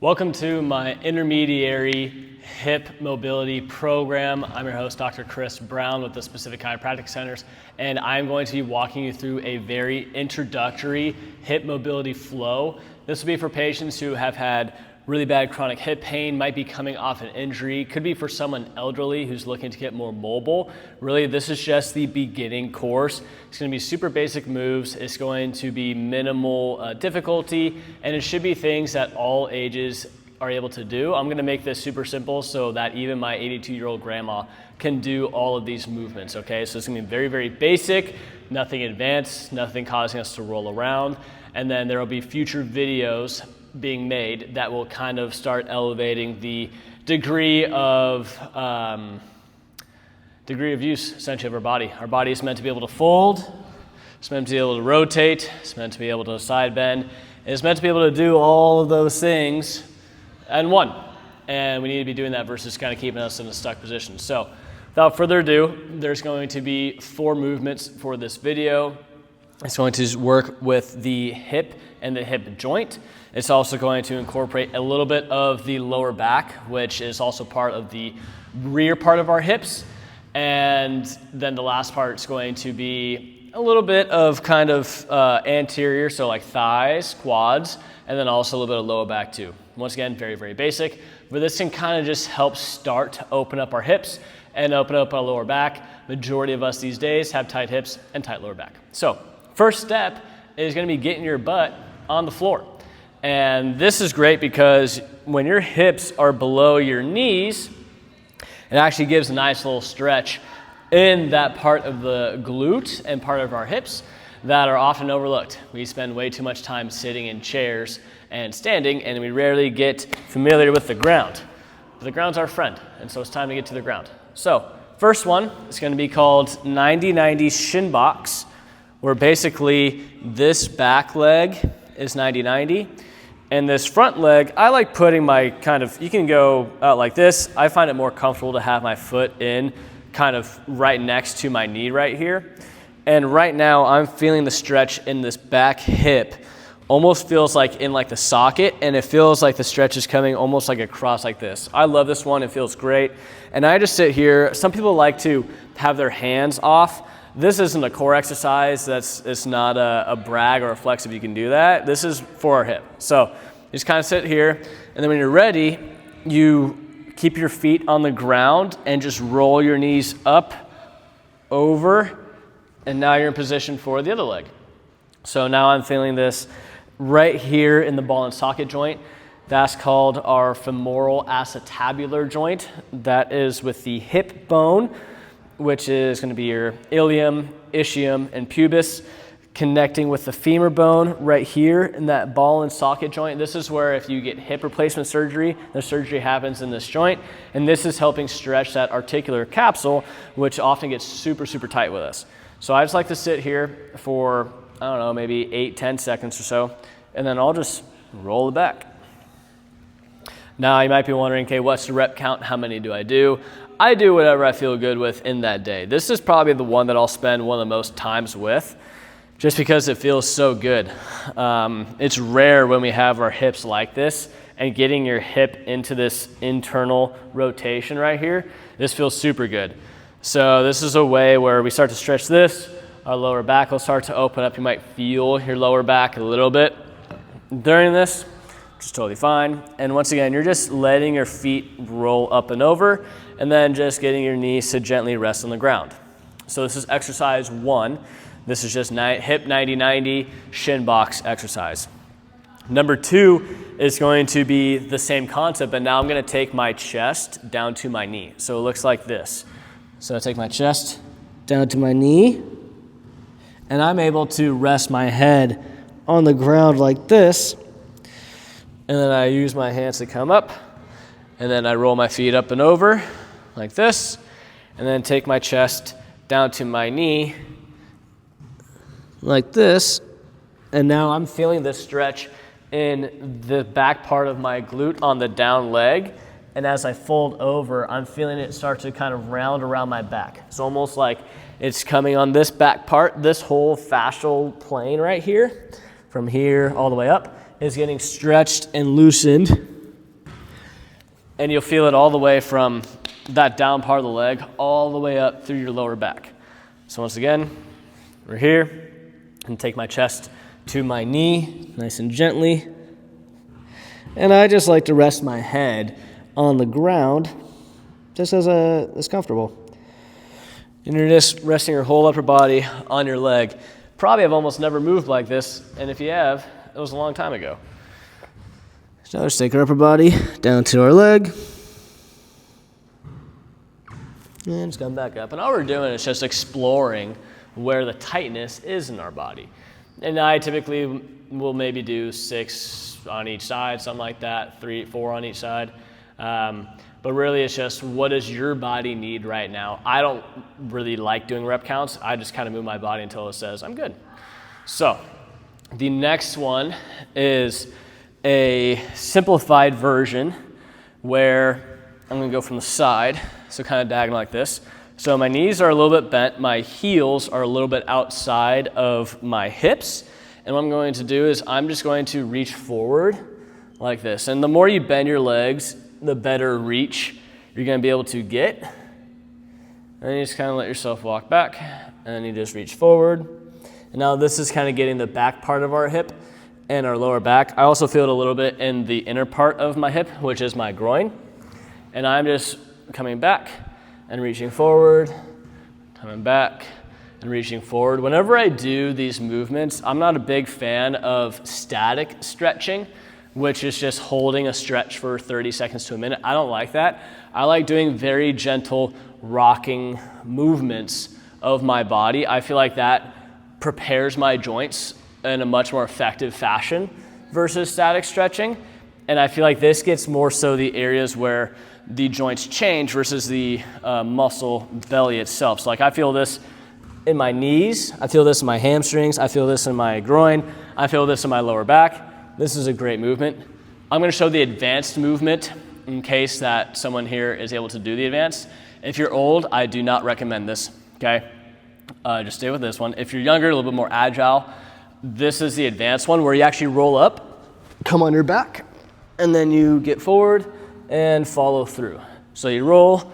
Welcome to my intermediary hip mobility program. I'm your host, Dr. Chris Brown with the Specific Chiropractic Centers, and I'm going to be walking you through a very introductory hip mobility flow. This will be for patients who have had really bad chronic hip pain, might be coming off an injury, could be for someone elderly who's looking to get more mobile. Really, this is just the beginning course. It's going to be super basic moves. It's going to be minimal difficulty, and it should be things that all ages are able to do. I'm going to make this super simple so that even my 82-year-old grandma can do all of these movements, okay? So it's going to be very, very basic, nothing advanced, nothing causing us to roll around, and then there will be future videos being made that will kind of start elevating the degree of use essentially of our body. Our body is meant to be able to fold, it's meant to be able to rotate, it's meant to be able to side bend, and it's meant to be able to do all of those things in one. And we need to be doing that versus kind of keeping us in a stuck position. So without further ado, there's going to be 4 movements for this video. It's going to work with the hip and the hip joint. It's also going to incorporate a little bit of the lower back, which is also part of the rear part of our hips. And then the last part is going to be a little bit of kind of anterior, so like thighs, quads, and then also a little bit of lower back too. Once again, very, very basic, but this can kind of just help start to open up our hips and open up our lower back. Majority of us these days have tight hips and tight lower back. So first step is going to be getting your butt on the floor. And this is great because when your hips are below your knees, it actually gives a nice little stretch in that part of the glute and part of our hips that are often overlooked. We spend way too much time sitting in chairs and standing, and we rarely get familiar with the ground. But the ground's our friend, and so it's time to get to the ground. So first one is going to be called 90-90 Shin Box, where basically this back leg is 90-90, and this front leg, I like putting my kind of, you can go out like this. I find it more comfortable to have my foot in kind of right next to my knee right here. And right now I'm feeling the stretch in this back hip, almost feels like in like the socket, and it feels like the stretch is coming almost like across like this. I love this one, it feels great. And I just sit here. Some people like to have their hands off. This isn't a core exercise. It's not a brag or a flex if you can do that. This is for our hip. So you just kind of sit here, and then when you're ready, you keep your feet on the ground and just roll your knees up, over, and now you're in position for the other leg. So now I'm feeling this right here in the ball and socket joint. That's called our femoral acetabular joint. That is with the hip bone, which is going to be your ilium, ischium, and pubis, connecting with the femur bone right here in that ball and socket joint. This is where if you get hip replacement surgery, the surgery happens in this joint, and this is helping stretch that articular capsule, which often gets super, super tight with us. So I just like to sit here for, I don't know, maybe 8-10 seconds or so, and then I'll just roll it back. Now you might be wondering, okay, what's the rep count? How many do I do? I do whatever I feel good with in that day. This is probably the one that I'll spend one of the most times with, just because it feels so good. It's rare when we have our hips like this, and getting your hip into this internal rotation right here, this feels super good. So this is a way where we start to stretch this, our lower back will start to open up. You might feel your lower back a little bit during this, which is totally fine. And once again, you're just letting your feet roll up and over, and then just getting your knees to gently rest on the ground. So this is exercise 1. This is just hip 90-90 shin box exercise. Number 2 is going to be the same concept, but now I'm going to take my chest down to my knee. So it looks like this. So I take my chest down to my knee, and I'm able to rest my head on the ground like this. And then I use my hands to come up, and then I roll my feet up and over like this, and then take my chest down to my knee like this. And now I'm feeling this stretch in the back part of my glute on the down leg. And as I fold over, I'm feeling it start to kind of round around my back. It's almost like it's coming on this back part, this whole fascial plane right here, from here all the way up, is getting stretched and loosened And you'll feel it all the way from that down part of the leg all the way up through your lower back. So once again, we're here, and take my chest to my knee, nice and gently. And I just like to rest my head on the ground, just as comfortable. And you're just resting your whole upper body on your leg. Probably have almost never moved like this, and if you have, it was a long time ago. So just take our upper body down to our leg, and just come back up. And all we're doing is just exploring where the tightness is in our body. And I typically will maybe do 6 on each side, something like that, 3, 4 on each side. But really it's just, what does your body need right now? I don't really like doing rep counts. I just kind of move my body until it says I'm good. So the next one is a simplified version where I'm going to go from the side, so kind of diagonal like this. So my knees are a little bit bent, my heels are a little bit outside of my hips, and what I'm going to do is I'm just going to reach forward like this. And the more you bend your legs, the better reach you're going to be able to get. And you just kind of let yourself walk back, and then you just reach forward. And now this is kind of getting the back part of our hip and our lower back. I also feel it a little bit in the inner part of my hip, which is my groin. And I'm just coming back and reaching forward, coming back and reaching forward. Whenever I do these movements, I'm not a big fan of static stretching, which is just holding a stretch for 30 seconds to a minute. I don't like that. I like doing very gentle rocking movements of my body. I feel like that prepares my joints in a much more effective fashion versus static stretching. And I feel like this gets more so the areas where the joints change versus the muscle belly itself. So like I feel this in my knees, I feel this in my hamstrings, I feel this in my groin, I feel this in my lower back. This is a great movement. I'm going to show the advanced movement in case that someone here is able to do the advanced. If you're old, I do not recommend this, okay? Just stay with this one. If you're younger, a little bit more agile, this is the advanced one where you actually roll up, come on your back, and then you get forward and follow through. So you roll,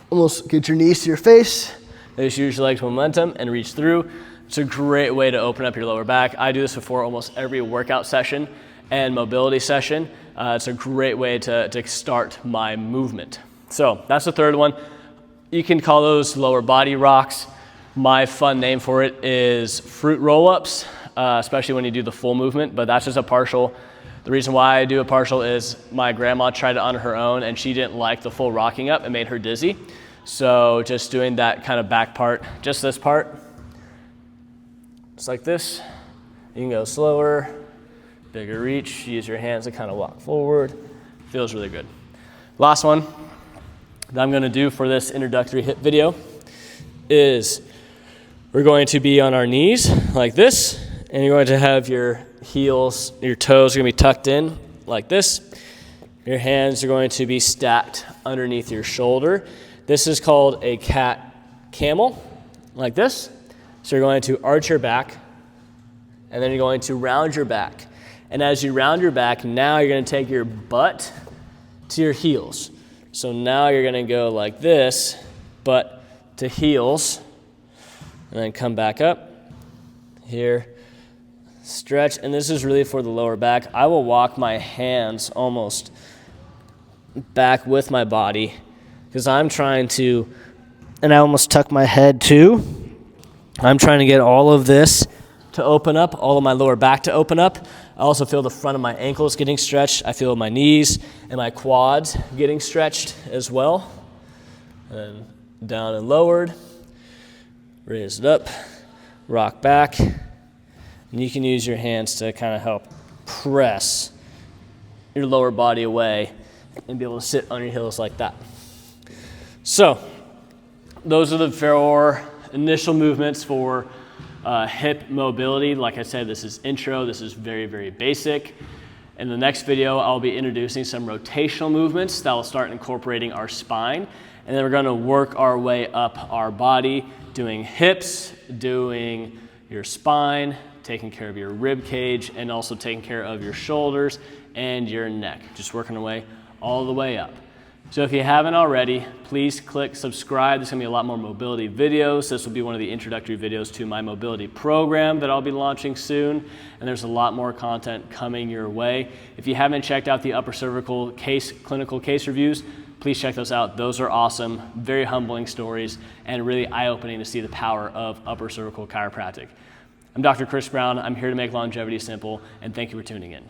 almost get your knees to your face, just use your legs momentum and reach through. It's a great way to open up your lower back. I do this before almost every workout session and mobility session. It's a great way to start my movement. So that's the third one. You can call those lower body rocks. My fun name for it is fruit roll-ups, especially when you do the full movement, but that's just a partial. The reason why I do a partial is my grandma tried it on her own and she didn't like the full rocking up. It made her dizzy. So just doing that kind of back part, just this part, just like this. You can go slower, bigger reach, use your hands to kind of walk forward. Feels really good. Last one that I'm going to do for this introductory hip video is we're going to be on our knees like this, and you're going to have your heels, your toes are going to be tucked in like this. Your hands are going to be stacked underneath your shoulder. This is called a cat camel, like this. So you're going to arch your back, and then you're going to round your back. And as you round your back, now you're going to take your butt to your heels. So now you're going to go like this, butt to heels, and then come back up here, stretch. And this is really for the lower back. I will walk my hands almost back with my body because I'm trying to, and I almost tuck my head too. I'm trying to get all of this to open up, all of my lower back to open up. I also feel the front of my ankles getting stretched. I feel my knees and my quads getting stretched as well. And down and lowered. Raise it up, rock back. And you can use your hands to kind of help press your lower body away and be able to sit on your heels like that. So those are the 4 initial movements for hip mobility. Like I said, this is intro. This is very, very basic. In the next video, I'll be introducing some rotational movements that will start incorporating our spine. And then we're going to work our way up our body, doing hips, doing your spine, taking care of your rib cage, and also taking care of your shoulders and your neck. Just working our way all the way up. So if you haven't already, please click subscribe. There's going to be a lot more mobility videos. This will be one of the introductory videos to my mobility program that I'll be launching soon. And there's a lot more content coming your way. If you haven't checked out the upper cervical clinical case reviews, please check those out. Those are awesome, very humbling stories, and really eye-opening to see the power of upper cervical chiropractic. I'm Dr. Chris Brown. I'm here to make longevity simple, and thank you for tuning in.